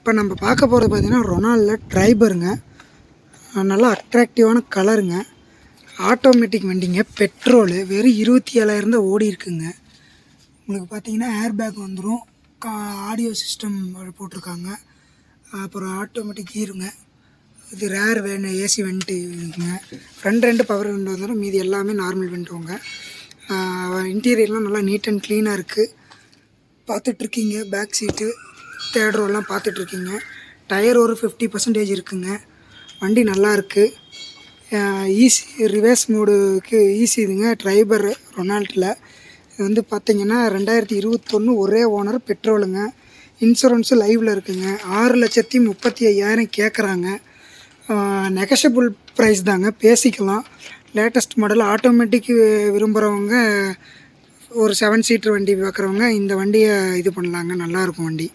இப்போ நம்ம பார்க்க போகிறது பார்த்திங்கன்னா ரொனால்டில் ட்ரைபருங்க. நல்லா அட்ராக்டிவான கலருங்க. ஆட்டோமேட்டிக் வண்டிங்க. பெட்ரோலு வெறும் 27,000 தான் ஓடி இருக்குங்க. உங்களுக்கு பார்த்தீங்கன்னா ஏர் பேக் வந்துடும். ஆடியோ சிஸ்டம் போட்டிருக்காங்க. அப்புறம் ஆட்டோமேட்டிக் கீருங்க. இது ரேர் வேணும். ஏசி வெண்ட்டு இருக்குங்க. ஃப்ரண்ட் 2 பவர் விண்டோ வந்துடும். மீதி எல்லாமே நார்மல் விண்டோங்க. இன்டீரியர்லாம் நல்லா நீட் அண்ட் க்ளீனாக இருக்குது. பார்த்துட்ருக்கீங்க. பேக் சீட்டு தேர்ட் ரோலாம் பார்த்துட்ருக்கீங்க. டயர் ஒரு 50% இருக்குங்க. வண்டி நல்லா இருக்குது. ஈஸி ரிவர்ஸ் மோடுக்கு ஈஸி இதுங்க. ட்ரைபர் ரொனால்டில் இது வந்து பார்த்திங்கன்னா 2021 ஒரே ஓனர். பெட்ரோலுங்க. இன்சூரன்ஸு லைவில் இருக்குங்க. 6,35,000 கேட்குறாங்க. நெகஷபிள் ப்ரைஸ் தாங்க, பேசிக்கலாம். Latest model. ஆட்டோமேட்டிக் விரும்புகிறவங்க, ஒரு 7 சீட்டர் வண்டி பார்க்குறவங்க இந்த வண்டியை இது பண்ணலாங்க. நல்லாயிருக்கும் வண்டி.